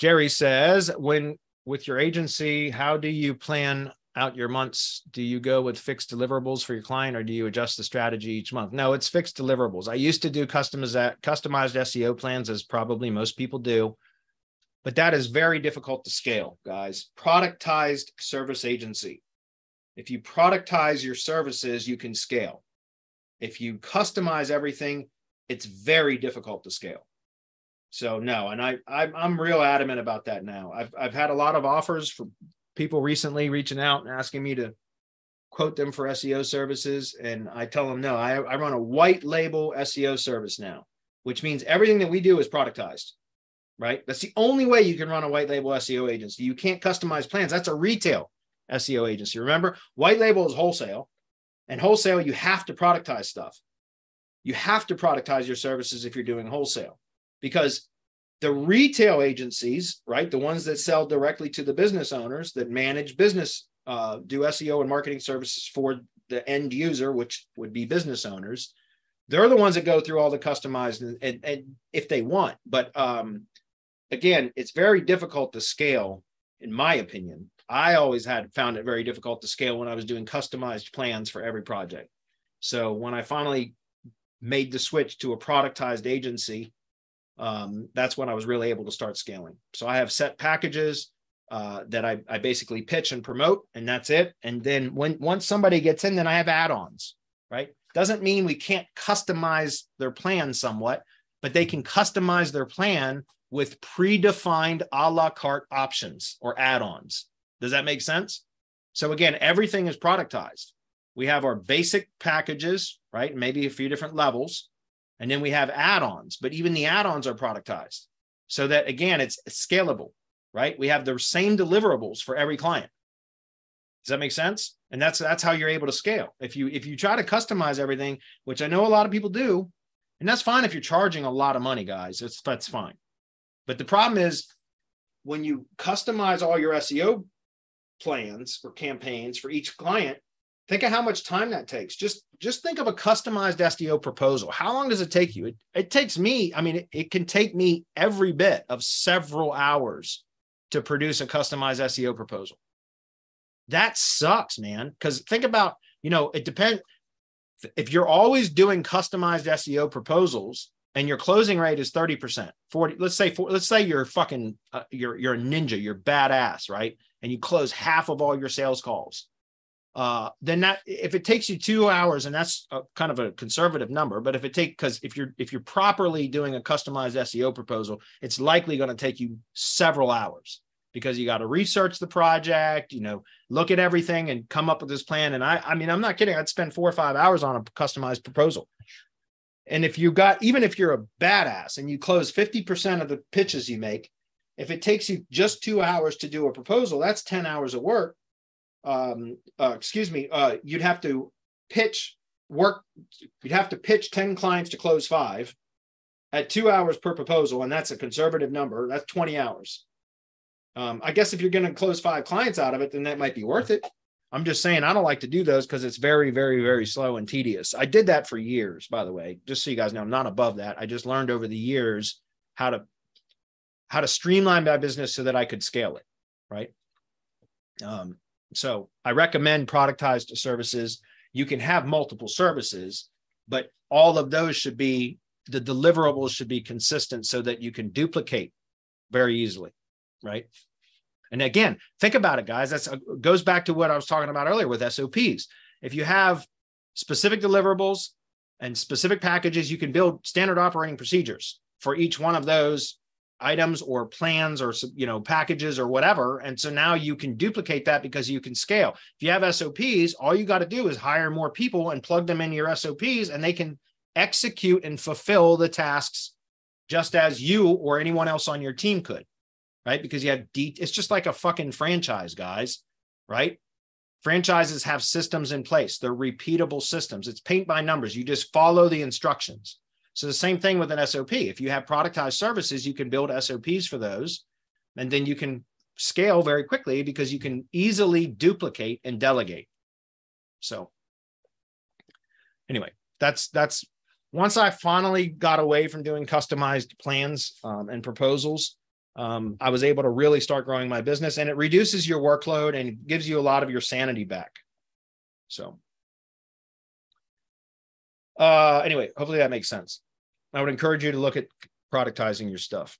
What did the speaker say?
Jerry says, when with your agency, how do you plan out your months? Do you go with fixed deliverables for your client, or do you adjust the strategy each month? No, it's fixed deliverables. I used to do customized SEO plans, as probably most people do, but that is very difficult to scale, guys. Productized service agency. If you productize your services, you can scale. If you customize everything, it's very difficult to scale. So no, and I'm real adamant about that now. I've had a lot of offers from people recently reaching out and asking me to quote them for SEO services, and I tell them no. I run a white label SEO service now, which means everything that we do is productized, right? That's the only way you can run a white label SEO agency. You can't customize plans. That's a retail SEO agency. Remember, white label is wholesale, and wholesale, you have to productize stuff. You have to productize your services if you're doing wholesale, because the retail agencies, right, the ones that sell directly to the business owners that manage business, do SEO and marketing services for the end user, which would be business owners, they're the ones that go through all the customized and if they want. But again, it's very difficult to scale, in my opinion. I always found it very difficult to scale when I was doing customized plans for every project. So when I finally made the switch to a productized agency, that's when I was really able to start scaling. So I have set packages that I basically pitch and promote, and that's it. And then once somebody gets in, then I have add-ons, right? Doesn't mean we can't customize their plan somewhat, but they can customize their plan with predefined a la carte options or add-ons. Does that make sense? So again, everything is productized. We have our basic packages, right? Maybe a few different levels. And then we have add-ons, but even the add-ons are productized so that, again, it's scalable, right? We have the same deliverables for every client. Does that make sense? And that's how you're able to scale. If you try to customize everything, which I know a lot of people do, and that's fine if you're charging a lot of money, guys, that's fine. But the problem is when you customize all your SEO plans or campaigns for each client, think of how much time that takes. Just think of a customized SEO proposal. How long does it take you? It takes me, I mean, it can take me every bit of several hours to produce a customized SEO proposal. That sucks, man. Because think about, it depends. If you're always doing customized SEO proposals and your closing rate is 30%, 40, let's say you're fucking, you're a ninja, you're badass, right? And you close half of all your sales calls. Then if it takes you 2 hours, and that's kind of a conservative number, but because if you're properly doing a customized SEO proposal, it's likely going to take you several hours because you got to research the project, look at everything and come up with this plan. And I mean, I'm not kidding. I'd spend 4 or 5 hours on a customized proposal. And even if you're a badass and you close 50% of the pitches you make, if it takes you just 2 hours to do a proposal, that's 10 hours of work. You'd have to pitch 10 clients to close 5 at 2 hours per proposal. And that's a conservative number. That's 20 hours. I guess if you're going to close 5 clients out of it, then that might be worth it. I'm just saying, I don't like to do those because it's very, very, very slow and tedious. I did that for years, by the way, just so you guys know, I'm not above that. I just learned over the years how to streamline my business so that I could scale it. Right. So I recommend productized services. You can have multiple services, but all of those the deliverables should be consistent so that you can duplicate very easily, right? And again, think about it, guys. That goes back to what I was talking about earlier with SOPs. If you have specific deliverables and specific packages, you can build standard operating procedures for each one of those items or plans or packages or whatever. And so now you can duplicate that because you can scale. If you have SOPs, all you got to do is hire more people and plug them into your SOPs, and they can execute and fulfill the tasks just as you or anyone else on your team could, right? Because you have it's just like a fucking franchise, guys, right? Franchises have systems in place. They're repeatable systems. It's paint by numbers. You just follow the instructions. So the same thing with an SOP. If you have productized services, you can build SOPs for those, and then you can scale very quickly because you can easily duplicate and delegate. So anyway, that's once I finally got away from doing customized plans and proposals, I was able to really start growing my business, and it reduces your workload and gives you a lot of your sanity back. So anyway, hopefully that makes sense. I would encourage you to look at productizing your stuff.